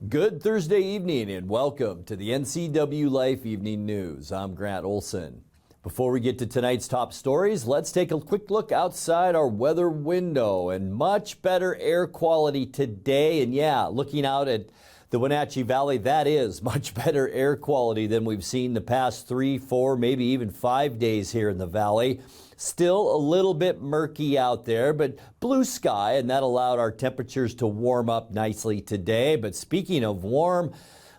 Good Thursday evening and welcome to the NCWLIFE Evening News. I'm Grant Olson. Before we get to tonight's top stories, let's take a quick look outside our weather window and much better air quality today. And yeah, looking out at the Wenatchee Valley, that is much better air quality than we've seen the past 3, 4, maybe even 5 days here in the valley. Still a little bit murky out there, but blue sky, and that allowed our temperatures to warm up nicely today. But speaking of warm,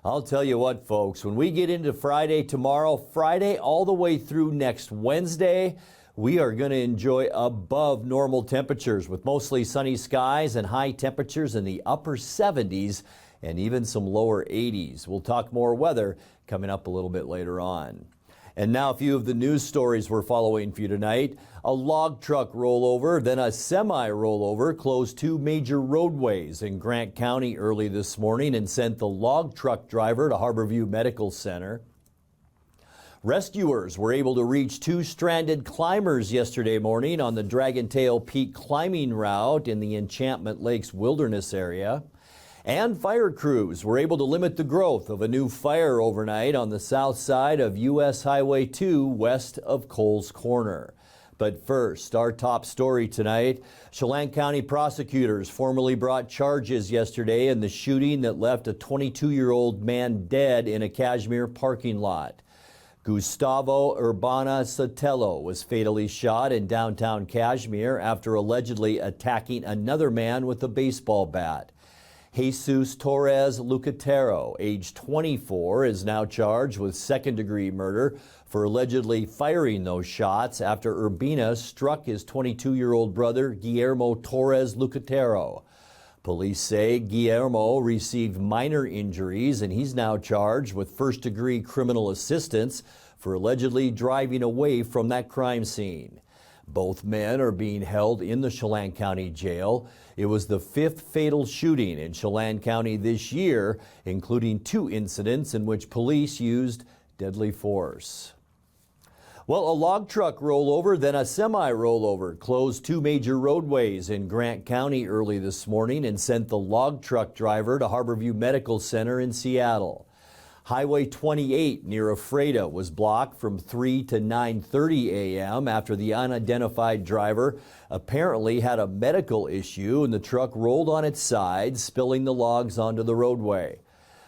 I'll tell you what, folks, when we get into Friday tomorrow, Friday all the way through next Wednesday, we are going to enjoy above normal temperatures with mostly sunny skies and high temperatures in the upper 70s and even some lower 80s. We'll talk more weather coming up a little bit later on. And now a few of the news stories we're following for you tonight. A log truck rollover, then a semi rollover closed 2 major roadways in Grant County early this morning and sent the log truck driver to Harborview Medical Center. Rescuers were able to reach 2 stranded climbers yesterday morning on the Dragontail Peak climbing route in the Enchantment Lakes wilderness area. And fire crews were able to limit the growth of a new fire overnight on the south side of U.S. Highway 2 west of Coles Corner. But first, our top story tonight. Chelan County prosecutors formally brought charges yesterday in the shooting that left a 22-year-old man dead in a Cashmere parking lot. Gustavo Urbana Sotelo was fatally shot in downtown Cashmere after allegedly attacking another man with a baseball bat. Jesus Torres Lucatero, age 24, is now charged with second-degree murder for allegedly firing those shots after Urbina struck his 22-year-old brother, Guillermo Torres Lucatero. Police say Guillermo received minor injuries, and he's now charged with first-degree criminal assistance for allegedly driving away from that crime scene. Both men are being held in the Chelan County Jail. It was the 5th fatal shooting in Chelan County this year, including 2 incidents in which police used deadly force. Well, a log truck rollover, then a semi-rollover closed 2 major roadways in Grant County early this morning and sent the log truck driver to Harborview Medical Center in Seattle. Highway 28 near Ephrata was blocked from 3 to 9:30 a.m. after the unidentified driver apparently had a medical issue and the truck rolled on its side, spilling the logs onto the roadway.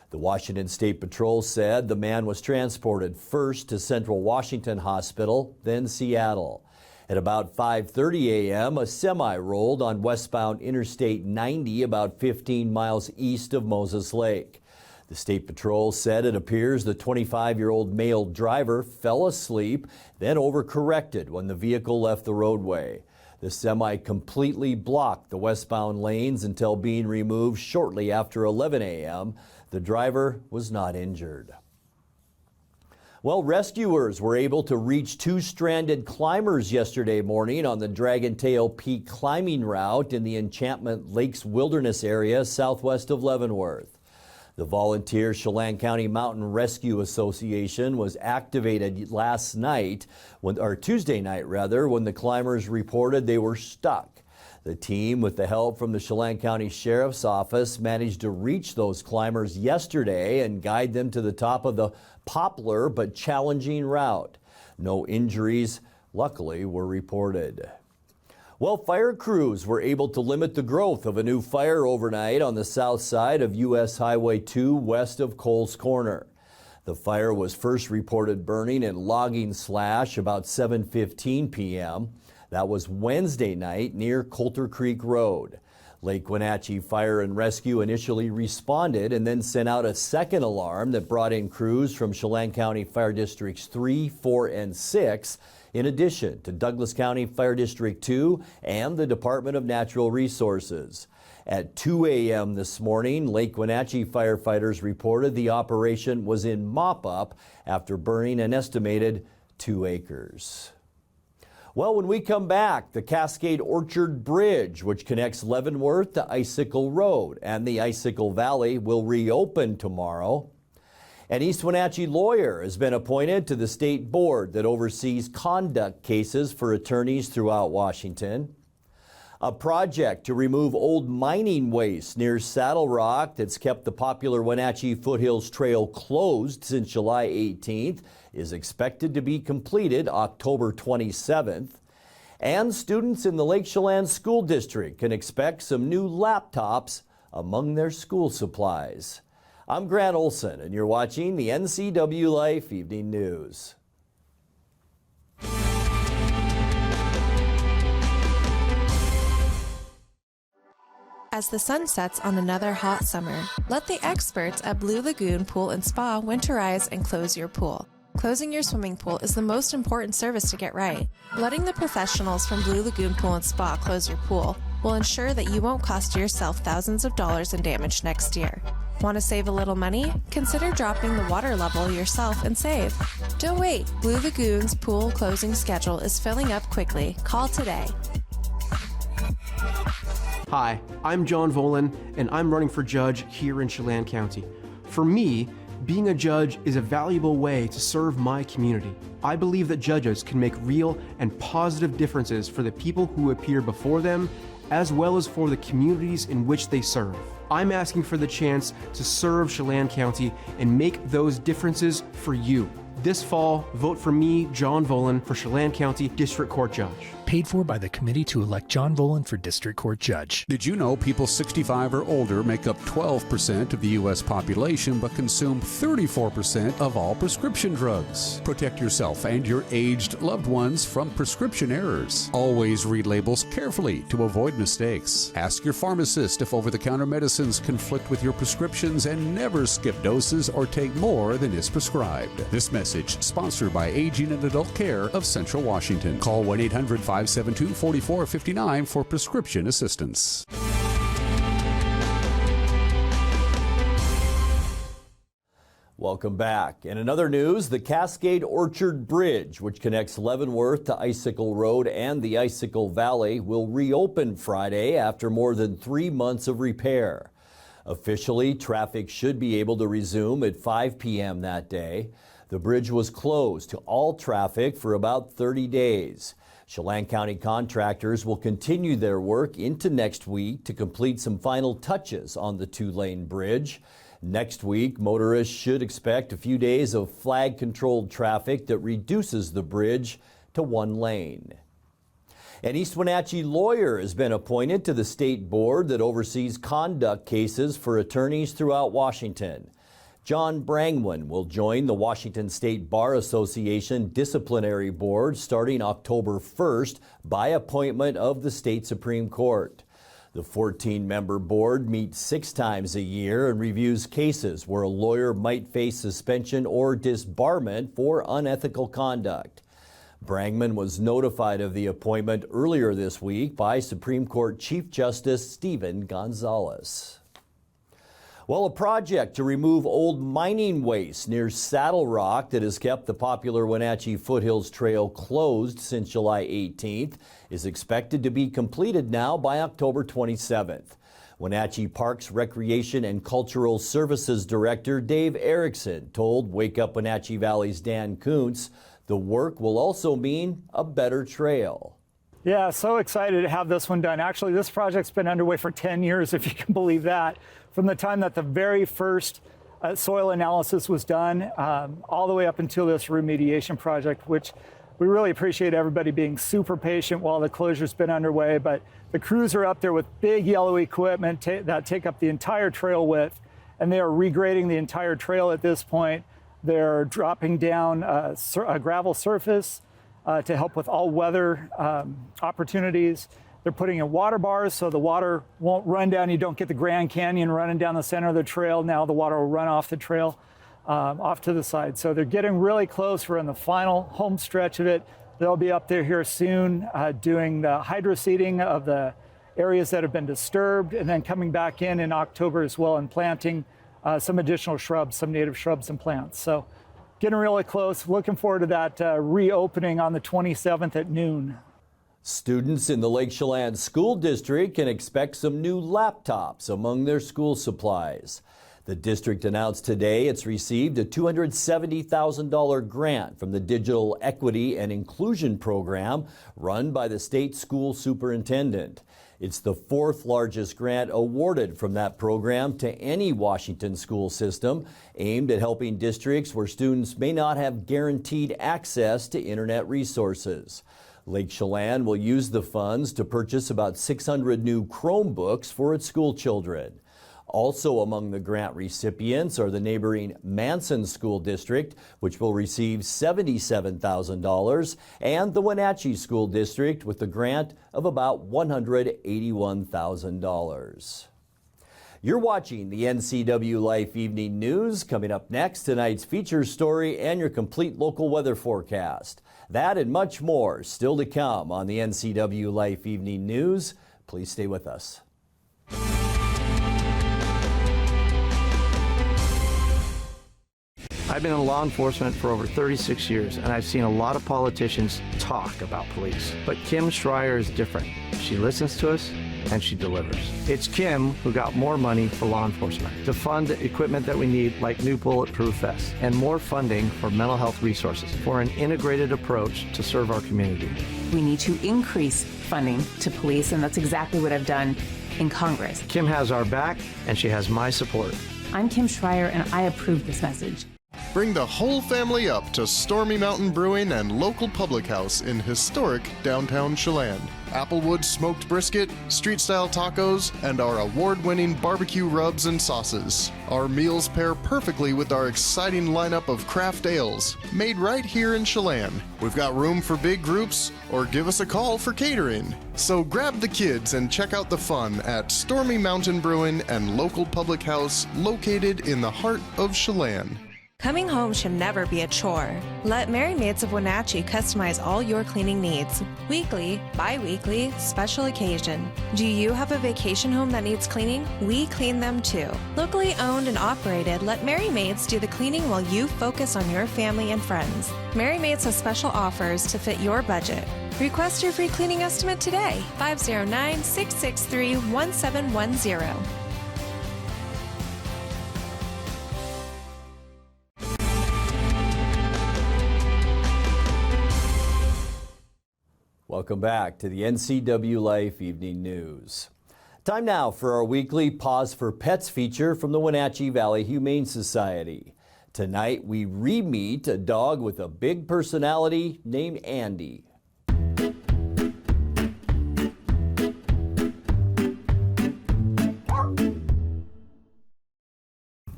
The Washington State Patrol said the man was transported first to Central Washington Hospital, then Seattle. At about 5:30 a.m., a semi rolled on westbound Interstate 90 about 15 miles east of Moses Lake. The State Patrol said it appears the 25-year-old male driver fell asleep, then overcorrected when the vehicle left the roadway. The semi completely blocked the westbound lanes until being removed shortly after 11 a.m. The driver was not injured. Well, rescuers were able to reach 2 stranded climbers yesterday morning on the Dragontail Peak climbing route in the Enchantment Lakes wilderness area southwest of Leavenworth. The volunteer Chelan County Mountain Rescue Association was activated Tuesday night, when the climbers reported they were stuck. The team, with the help from the Chelan County Sheriff's Office, managed to reach those climbers yesterday and guide them to the top of the popular but challenging route. No injuries, luckily, were reported. Well, fire crews were able to limit the growth of a new fire overnight on the south side of U.S. Highway 2 west of Coles Corner. The fire was first reported burning in logging slash about 7:15 p.m. That was Wednesday night near Coulter Creek Road. Lake Wenatchee Fire and Rescue initially responded and then sent out a second alarm that brought in crews from Chelan County Fire Districts 3, 4, and 6, in addition to Douglas County Fire District 2 and the Department of Natural Resources. At 2 a.m. this morning, Lake Wenatchee firefighters reported the operation was in mop-up after burning an estimated 2 acres. Well, when we come back, the Cascade Orchard Bridge, which connects Leavenworth to Icicle Road and the Icicle Valley, will reopen tomorrow. An East Wenatchee lawyer has been appointed to the state board that oversees conduct cases for attorneys throughout Washington. A project to remove old mining waste near Saddle Rock that's kept the popular Wenatchee Foothills Trail closed since July 18th is expected to be completed October 27th. And students in the Lake Chelan School District can expect some new laptops among their school supplies. I'm Grant Olson, and you're watching the NCWLIFE Evening News. As the sun sets on another hot summer, let the experts at Blue Lagoon Pool and Spa winterize and close your pool. Closing your swimming pool is the most important service to get right. Letting the professionals from Blue Lagoon Pool and Spa close your pool will ensure that you won't cost yourself thousands of dollars in damage next year. Want to save a little money? Consider dropping the water level yourself and save. Don't wait. Blue Lagoon's pool closing schedule is filling up quickly. Call today. Hi, I'm John Volan, and I'm running for judge here in Chelan County. For me, being a judge is a valuable way to serve my community. I believe that judges can make real and positive differences for the people who appear before them, as well as for the communities in which they serve. I'm asking for the chance to serve Chelan County and make those differences for you. This fall, vote for me, John Volan, for Chelan County District Court Judge. Paid for by the committee to elect John Volan for District Court Judge. Did you know people 65 or older make up 12% of the U.S. population but consume 34% of all prescription drugs? Protect yourself and your aged loved ones from prescription errors. Always read labels carefully to avoid mistakes. Ask your pharmacist if over-the-counter medicines conflict with your prescriptions, and never skip doses or take more than is prescribed. This message sponsored by Aging and Adult Care of Central Washington. Call 1-800-572-4459 for prescription assistance. Welcome back. In another news, the Cascade Orchard Bridge, which connects Leavenworth to Icicle Road and the Icicle Valley, will reopen Friday after more than 3 months of repair. Officially, traffic should be able to resume at 5 p.m. that day. The bridge was closed to all traffic for about 30 days. Chelan County contractors will continue their work into next week to complete some final touches on the two-lane bridge. Next week, motorists should expect a few days of flag-controlled traffic that reduces the bridge to 1 lane. An East Wenatchee lawyer has been appointed to the state board that oversees conduct cases for attorneys throughout Washington. John Brangwin will join the Washington State Bar Association Disciplinary Board starting October 1st by appointment of the state Supreme Court. The 14-member board meets 6 times a year and reviews cases where a lawyer might face suspension or disbarment for unethical conduct. Brangman was notified of the appointment earlier this week by Supreme Court Chief Justice Stephen Gonzalez. Well, a project to remove old mining waste near Saddle Rock that has kept the popular Wenatchee Foothills Trail closed since July 18th is expected to be completed now by October 27th. Wenatchee Parks, Recreation and Cultural Services Director Dave Erickson told Wake Up Wenatchee Valley's Dan Kuntz the work will also mean a better trail. Yeah, so excited to have this one done. Actually, this project's been underway for 10 years, if you can believe that. From the time that the very first soil analysis was done, all the way up until this remediation project, which we really appreciate everybody being super patient while the closure's been underway. But the crews are up there with big yellow equipment that take up the entire trail width, and they are regrading the entire trail at this point. They're dropping down a gravel surface to help with all weather opportunities. They're putting in water bars so the water won't run down. You don't get the Grand Canyon running down the center of the trail. Now the water will run off the trail, off to the side. So they're getting really close. We're in the final home stretch of it. They'll be up there here soon doing the hydroseeding of the areas that have been disturbed, and then coming back in October as well and planting some additional shrubs, some native shrubs and plants. So getting really close. Looking forward to that reopening on the 27th at noon. Students in the Lake Chelan School District can expect some new laptops among their school supplies. The district announced today it's received a $270,000 grant from the Digital Equity and Inclusion Program run by the state school superintendent. It's the fourth largest grant awarded from that program to any Washington school system, aimed at helping districts where students may not have guaranteed access to internet resources. Lake Chelan will use the funds to purchase about 600 new Chromebooks for its school children. Also among the grant recipients are the neighboring Manson School District, which will receive $77,000, and the Wenatchee School District with the grant of about $181,000. You're watching the NCWLIFE Evening News. Coming up next, tonight's feature story and your complete local weather forecast. That and much more still to come on the NCWLIFE Evening News. Please stay with us. I've been in law enforcement for over 36 years, and I've seen a lot of politicians talk about police. But Kim Schreier is different. She listens to us, and she delivers. It's Kim who got more money for law enforcement to fund equipment that we need, like new bulletproof vests, and more funding for mental health resources for an integrated approach to serve our community. We need to increase funding to police, and that's exactly what I've done in Congress. Kim has our back, and she has my support. I'm Kim Schreier, and I approve this message. Bring the whole family up to Stormy Mountain Brewing and local public house in historic downtown Chelan. Applewood smoked brisket, street-style tacos, and our award-winning barbecue rubs and sauces. Our meals pair perfectly with our exciting lineup of craft ales, made right here in Chelan. We've got room for big groups, or give us a call for catering. So grab the kids and check out the fun at Stormy Mountain Brewing and local public house located in the heart of Chelan. Coming home should never be a chore. Let Merry Maids of Wenatchee customize all your cleaning needs. Weekly, bi-weekly, special occasion. Do you have a vacation home that needs cleaning? We clean them too. Locally owned and operated, let Merry Maids do the cleaning while you focus on your family and friends. Merry Maids has special offers to fit your budget. Request your free cleaning estimate today. 509-663-1710. Welcome back to the NCWLIFE Evening News. Time now for our weekly Pause for Pets feature from the Wenatchee Valley Humane Society. Tonight we re-meet a dog with a big personality named Andy.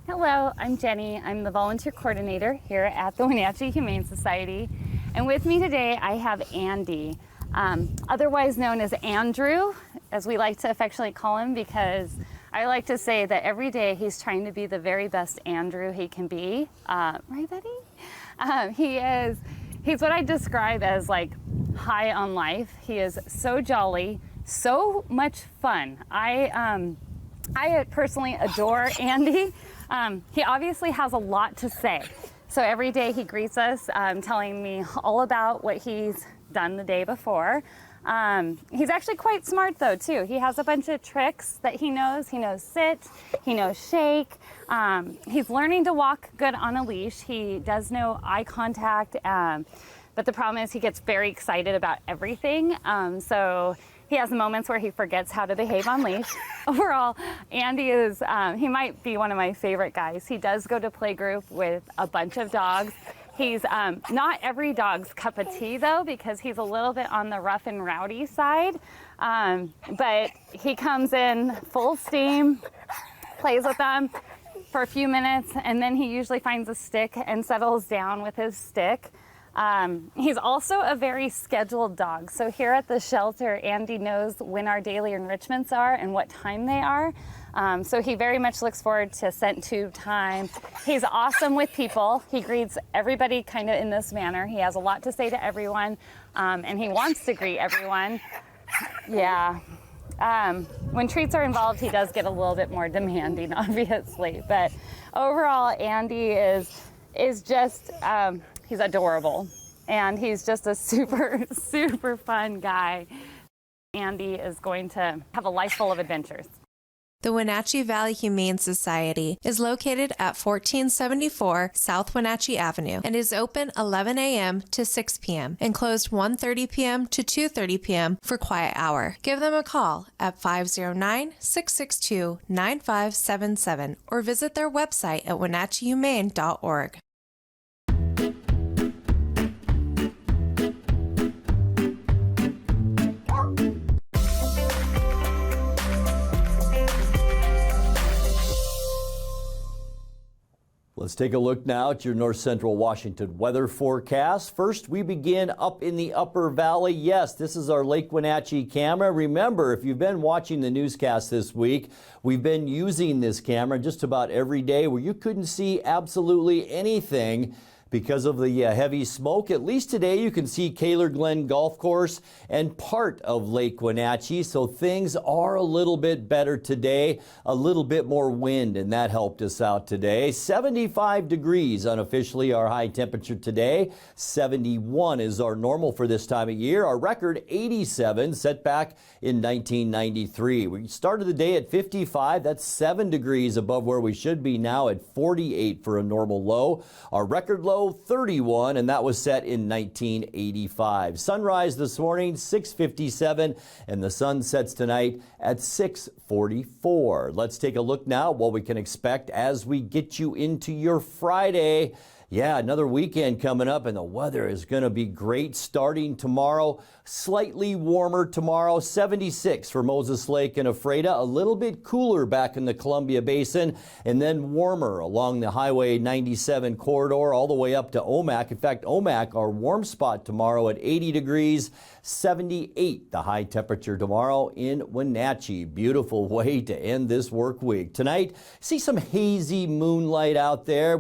Hello, I'm Jenny. I'm the volunteer coordinator here at the Wenatchee Humane Society. And with me today I have Andy. Otherwise known as Andrew, as we like to affectionately call him, because I like to say that every day he's trying to be the very best Andrew he can be. Right, Betty? He's what I describe as like high on life. He is so jolly, so much fun. I personally adore Andy. He obviously has a lot to say. So every day he greets us, telling me all about what he's done the day before. He's actually quite smart though too. He has a bunch of tricks that he knows. He knows sit, he knows shake. He's learning to walk good on a leash. He does know eye contact, but the problem is he gets very excited about everything. So he has moments where he forgets how to behave on leash. Overall, Andy is, he might be one of my favorite guys. He does go to playgroup with a bunch of dogs. He's not every dog's cup of tea though, because he's a little bit on the rough and rowdy side. But he comes in full steam, plays with them for a few minutes, and then he usually finds a stick and settles down with his stick. He's also a very scheduled dog. So here at the shelter, Andy knows when our daily enrichments are and what time they are. So he very much looks forward to scent tube time. He's awesome with people. He greets everybody kind of in this manner. He has a lot to say to everyone, and he wants to greet everyone. Yeah. When treats are involved, he does get a little bit more demanding, obviously. But overall, Andy is just, he's adorable. And he's just a super, super fun guy. Andy is going to have a life full of adventures. The Wenatchee Valley Humane Society is located at 1474 South Wenatchee Avenue and is open 11 a.m. to 6 p.m. and closed 1:30 p.m. to 2:30 p.m. for quiet hour. Give them a call at 509-662-9577 or visit their website at wenatcheehumane.org. Let's take a look now at your north central Washington weather forecast. First, we begin up in the upper valley. Yes, this is our Lake Wenatchee camera. Remember, if you've been watching the newscast this week, we've been using this camera just about every day where you couldn't see absolutely anything because of the heavy smoke. At least today you can see Kaler Glen Golf Course and part of Lake Wenatchee, so things are a little bit better today. A little bit more wind, and that helped us out today. 75 degrees unofficially our high temperature today. 71 is our normal for this time of year. Our record 87 set back in 1993. We started the day at 55. That's 7 degrees above where we should be now at 48 for a normal low. Our record low 31, and that was set in 1985. Sunrise this morning 6:57, and the sun sets tonight at 6:44. Let's take a look now what we can expect as we get you into your Friday. Yeah, another weekend coming up, and the weather is going to be great starting tomorrow. Slightly warmer tomorrow, 76 for Moses Lake and Ephrata. A little bit cooler back in the Columbia Basin, and then warmer along the Highway 97 corridor all the way up to Omak. In fact, Omak, our warm spot tomorrow at 80 degrees, 78 the high temperature tomorrow in Wenatchee. Beautiful way to end this work week. Tonight, see some hazy moonlight out there.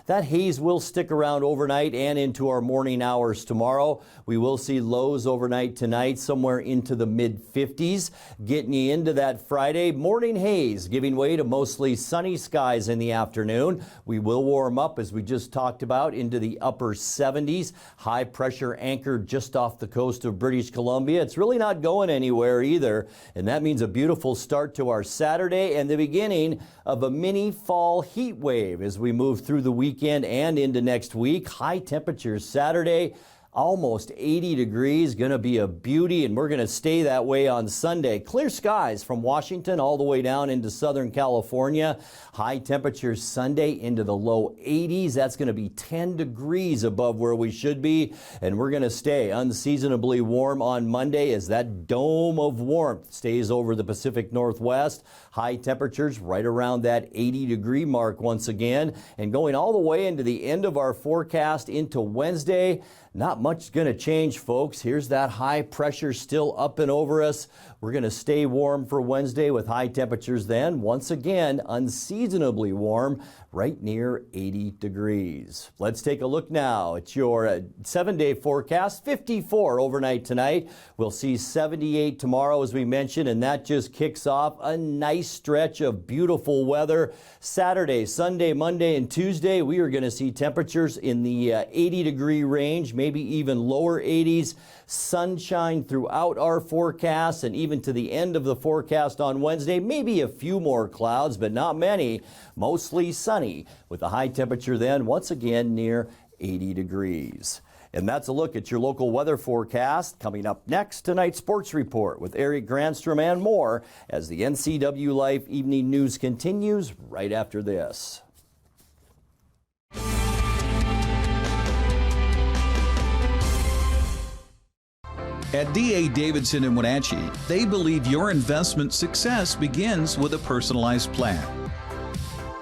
That haze will stick around overnight and into our morning hours tomorrow. We will see lows overnight tonight, somewhere into the mid-50s. Getting you into that Friday morning haze, giving way to mostly sunny skies in the afternoon. We will warm up, as we just talked about, into the upper 70s. High pressure anchored just off the coast of British Columbia. It's really not going anywhere either, and that means a beautiful start to our Saturday and the beginning of a mini fall heat wave as we move through the weekend and into next week. High temperatures Saturday, almost 80 degrees, going to be a beauty, and we're going to stay that way on Sunday. Clear skies from Washington all the way down into Southern California. High temperatures Sunday into the low 80s. That's going to be 10 degrees above where we should be, and we're going to stay unseasonably warm on Monday as that dome of warmth stays over the Pacific Northwest. High temperatures right around that 80 degree mark once again, and going all the way into the end of our forecast into Wednesday. Not much going to change, folks. Here's that high pressure still up and over us. We're going to stay warm for Wednesday with high temperatures then. Once again, unseasonably warm, right near 80 degrees. Let's take a look now at your 7-day forecast. 54 overnight tonight. We'll see 78 tomorrow, as we mentioned, and that just kicks off a nice stretch of beautiful weather. Saturday, Sunday, Monday, and Tuesday, we are going to see temperatures in the 80 degree range, maybe even lower 80s. Sunshine throughout our forecast, and even to the end of the forecast on Wednesday, maybe a few more clouds, but not many. Mostly sunny with a high temperature then once again near 80 degrees. And that's a look at your local weather forecast. Coming up next, tonight's sports report with Eric Granstrom and more as the NCWLIFE Evening News continues right after this. At D.A. Davidson in Wenatchee, they believe your investment success begins with a personalized plan.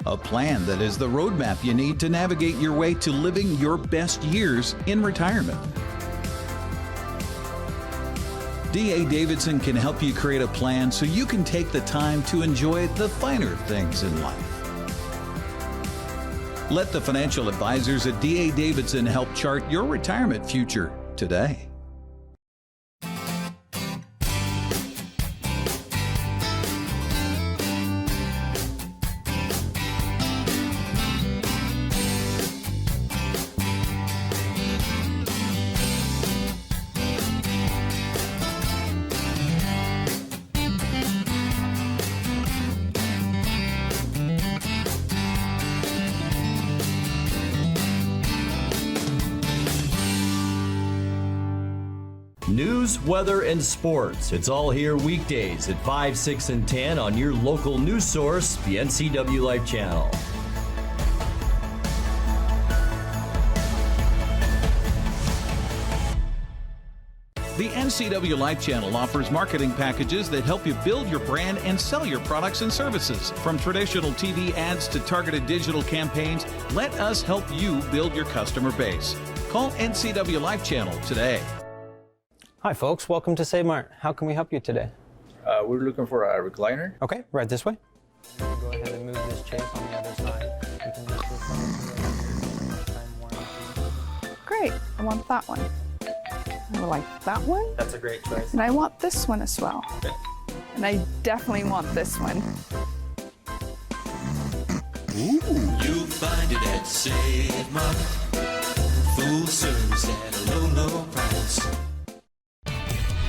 A plan that is the roadmap you need to navigate your way to living your best years in retirement. D.A. Davidson can help you create a plan so you can take the time to enjoy the finer things in life. Let the financial advisors at D.A. Davidson help chart your retirement future today. news, weather, and sports. It's all here weekdays at 5, 6, and 10 on your local news source, the NCWLIFE channel. The NCWLIFE channel offers marketing packages that help you build your brand and sell your products and services. From traditional TV ads to targeted digital campaigns, let us help you build your customer base. Call NCWLIFE channel today. Hi folks, welcome to Save Mart. How can we help you today? We're looking for a recliner. Okay, right this way. Go ahead and move this chase on the other side. You can just Great, I want that one. I like that one. That's a great choice. And I want this one as well. Okay. And I definitely want this one. Ooh. You'll find it at Save Mart. Full service at a low, low price.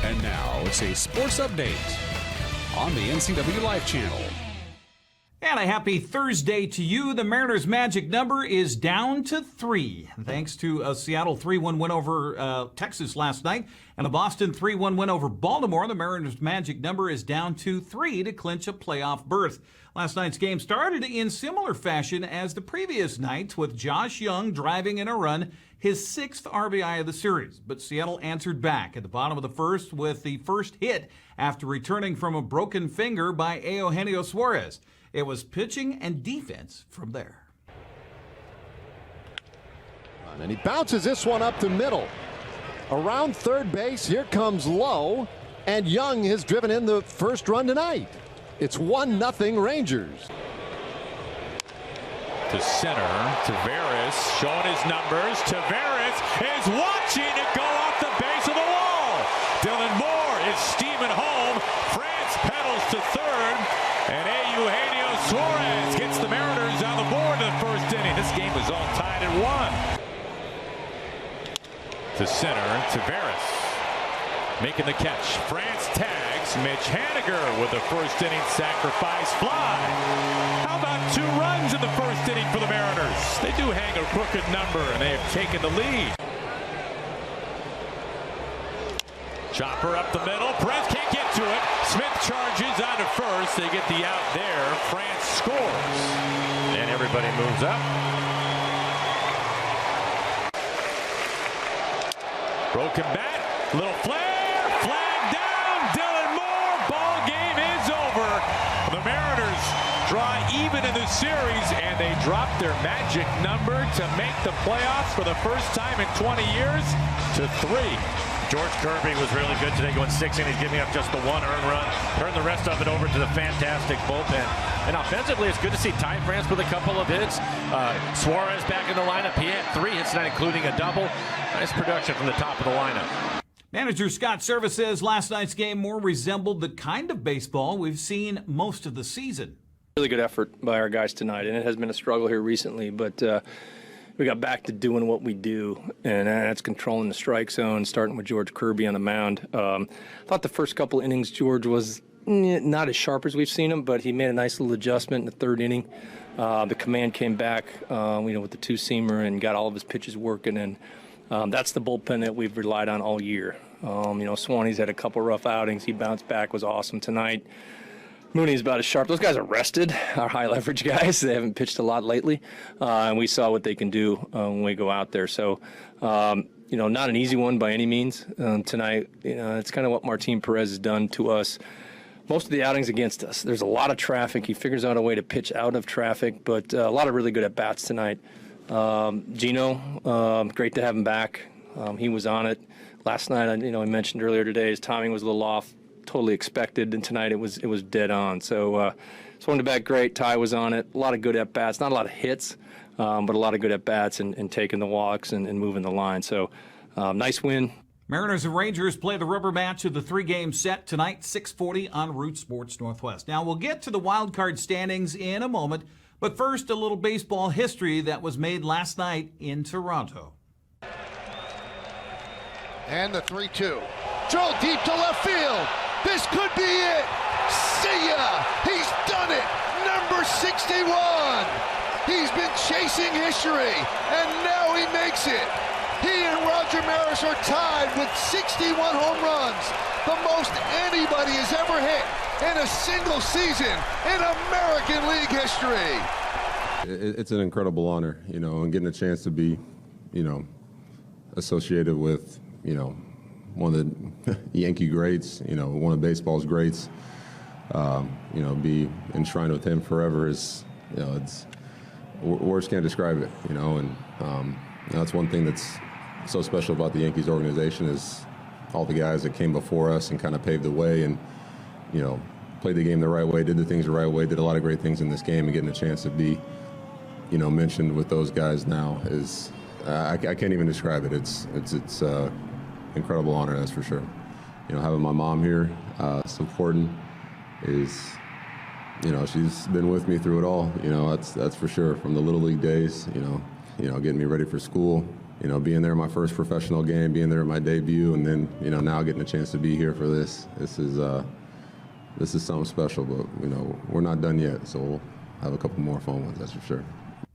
And now it's a sports update on the NCWLIFE channel. And a happy Thursday to you. The Mariners' magic number is down to 3, thanks to a Seattle 3-1 win over Texas last night and a Boston 3-1 win over Baltimore. The Mariners' magic number is down to 3 to clinch a playoff berth. Last night's game started in similar fashion as the previous nights, with Josh Young driving in a run, his 6th RBI of the series. But Seattle answered back at the bottom of the first with the first hit after returning from a broken finger by Eugenio Suarez. It was pitching and defense from there. And he bounces this one up the middle. Around third base, here comes Lowe, and Young has driven in the first run tonight. It's 1-0 Rangers. To center, Tavares showing his numbers. Tavares is watching it go off the base of the wall. Dylan Moore is steaming home. France pedals to third, and Eugenio Suarez gets the Mariners on the board in the first inning. This game was all tied at 1. To center, Tavares making the catch. France tags Mitch Haniger with the first inning sacrifice fly. How about 2 runs in the first inning for the Mariners? They do hang a crooked number, and they have taken the lead. Chopper up the middle. Perez can't get to it. Smith charges onto first. They get the out there. France scores. And everybody moves up. Broken bat. Little flare. Flag down. Dylan Moore. Ball game is over. The Mariners draw even in the series, and they drop their magic number to make the playoffs for the first time in 20 years to 3. George Kirby was really good today, going 6 innings, giving up just the 1 earned run. Turned the rest of it over to the fantastic bullpen. And offensively, it's good to see Ty France with a couple of hits. Suarez back in the lineup. He had 3 hits tonight, including a double. Nice production from the top of the lineup. Manager Scott Servais says last night's game more resembled the kind of baseball we've seen most of the season. Really good effort by our guys tonight, and it has been a struggle here recently, but we got back to doing what we do, and that's controlling the strike zone, starting with George Kirby on the mound. I thought the first couple innings George was not as sharp as we've seen him, but he made a nice little adjustment in the 3rd inning. The command came back, with the 2-seamer and got all of his pitches working, and that's the bullpen that we've relied on all year. Swanee's had a couple rough outings. He bounced back, was awesome tonight. Mooney's about as sharp. Those guys are rested, our high leverage guys. They haven't pitched a lot lately, and we saw what they can do when we go out there. So, not an easy one by any means tonight. It's kind of what Martin Perez has done to us. Most of the outings against us, there's a lot of traffic. He figures out a way to pitch out of traffic, but a lot of really good at-bats tonight. Gino, great to have him back. He was on it. Last night, I mentioned earlier today, his timing was a little off. Totally expected, and tonight it was dead on. So swung the bat great. Ty was on it. A lot of good at bats, not a lot of hits, but a lot of good at bats and taking the walks and moving the line. So nice win. Mariners and Rangers play the rubber match of the 3-game set tonight, 6:40 on Root Sports Northwest. Now we'll get to the wild card standings in a moment, but first a little baseball history that was made last night in Toronto. And the 3-2. Drilled deep to left field. This could be it. See ya. He's done it. Number 61. He's been chasing history, and now he makes it. He and Roger Maris are tied with 61 home runs, the most anybody has ever hit in a single season in American League history. It's an incredible honor, and getting a chance to be, associated with, one of the Yankee greats, one of baseball's greats. Be enshrined with him forever is, it's words can't describe it, and that's one thing that's so special about the Yankees organization is all the guys that came before us and kind of paved the way and, played the game the right way, did the things the right way, did a lot of great things in this game, and getting a chance to be, mentioned with those guys now is, I can't even describe it. It's incredible honor, that's for sure. Having my mom here supporting is, she's been with me through it all. That's for sure. From the Little League days, getting me ready for school, being there my first professional game, being there at my debut, and then, now getting a chance to be here for this. This is something special, but, we're not done yet, so we'll have a couple more fun ones, that's for sure.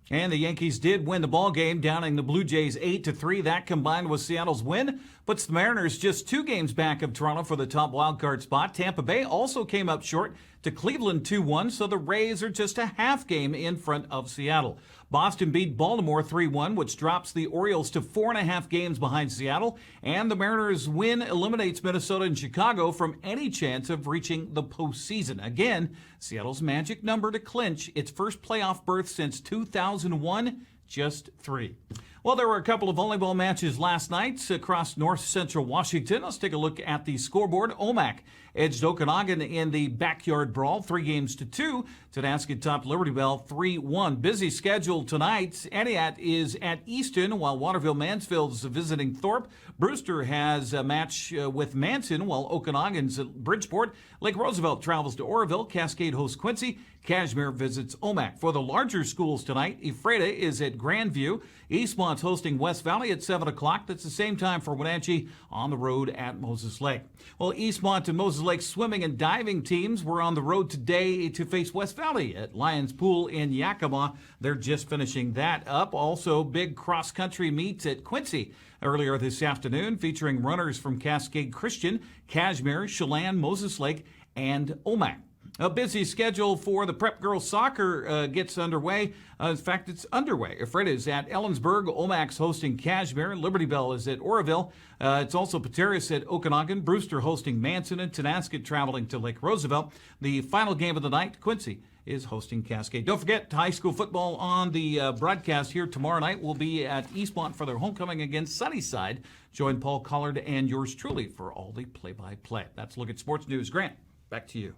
And the Yankees did win the ball game, downing the Blue Jays 8-3. That combined with Seattle's win puts the Mariners just 2 games back of Toronto for the top wildcard spot. Tampa Bay also came up short to Cleveland 2-1, so the Rays are just a half game in front of Seattle. Boston beat Baltimore 3-1, which drops the Orioles to 4.5 games behind Seattle. And the Mariners' win eliminates Minnesota and Chicago from any chance of reaching the postseason. Again, Seattle's magic number to clinch its first playoff berth since 2001, just 3. Well, there were a couple of volleyball matches last night across north central Washington. Let's take a look at the scoreboard. Omak edged Okanagan in the backyard brawl, 3-2. Tenasket topped Liberty Bell 3-1. Busy schedule tonight. Entiat is at Easton, while Waterville Mansfield's visiting Thorpe. Brewster has a match with Manson, while Okanagan's at Bridgeport. Lake Roosevelt travels to Oroville. Cascade hosts Quincy. Kashmir visits Omak. For the larger schools tonight, Ephrata is at Grandview. Eastmont's hosting West Valley at 7 o'clock. That's the same time for Wenatchee on the road at Moses Lake. Well, Eastmont and Moses Lake swimming and diving teams were on the road today to face West Valley at Lions Pool in Yakima. They're just finishing that up. Also, big cross-country meets at Quincy earlier this afternoon, featuring runners from Cascade Christian, Kashmir, Chelan, Moses Lake, and Omak. A busy schedule for the prep girls soccer gets underway. In fact, it's underway. Ephrata is at Ellensburg. Omak's hosting Kashmir. Liberty Bell is at Oroville. It's also Pateris at Okanagan. Brewster hosting Manson, and Tenasket traveling to Lake Roosevelt. The final game of the night, Quincy is hosting Cascade. Don't forget, high school football on the broadcast here tomorrow night. We'll be at Eastmont for their homecoming against Sunnyside. Join Paul Collard and yours truly for all the play-by-play. That's a look at sports news. Grant, back to you.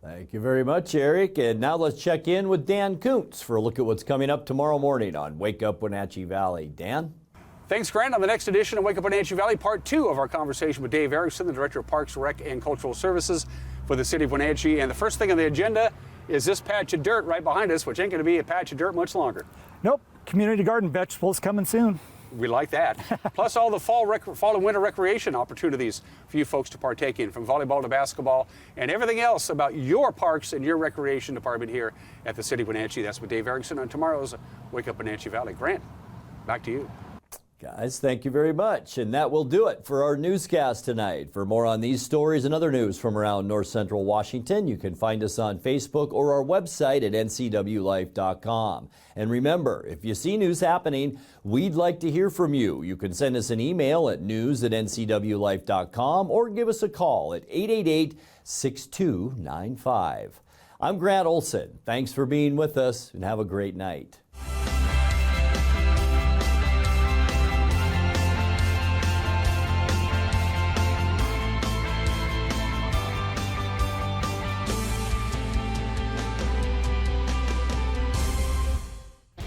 Thank you very much, Eric. And now let's check in with Dan Kuntz for a look at what's coming up tomorrow morning on Wake Up Wenatchee Valley. Dan? Thanks, Grant. On the next edition of Wake Up Wenatchee Valley, part 2 of our conversation with Dave Erickson, the Director of Parks, Rec, and Cultural Services for the City of Wenatchee. And the first thing on the agenda is this patch of dirt right behind us, which ain't going to be a patch of dirt much longer. Nope. Community garden vegetables coming soon. We like that. Plus all the fall and winter recreation opportunities for you folks to partake in, from volleyball to basketball and everything else about your parks and your recreation department here at the City of Wenatchee. That's with Dave Erickson on tomorrow's Wake Up Wenatchee Valley. Grant, back to you. Guys, thank you very much. And that will do it for our newscast tonight. For more on these stories and other news from around north central Washington, you can find us on Facebook or our website at ncwlife.com. And remember, if you see news happening, we'd like to hear from you. You can send us an email at news@ncwlife.com or give us a call at 888-6295. I'm Grant Olson. Thanks for being with us and have a great night.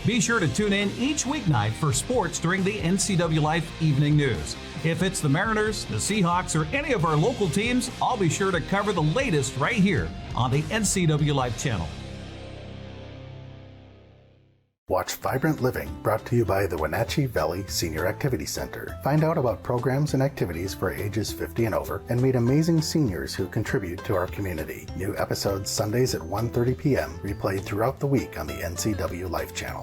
Be sure to tune in each weeknight for sports during the NCWLIFE Evening News. If it's the Mariners, the Seahawks, or any of our local teams, I'll be sure to cover the latest right here on the NCWLIFE channel. Watch Vibrant Living, brought to you by the Wenatchee Valley Senior Activity Center. Find out about programs and activities for ages 50 and over, and meet amazing seniors who contribute to our community. New episodes Sundays at 1:30 p.m., replayed throughout the week on the NCWLIFE channel.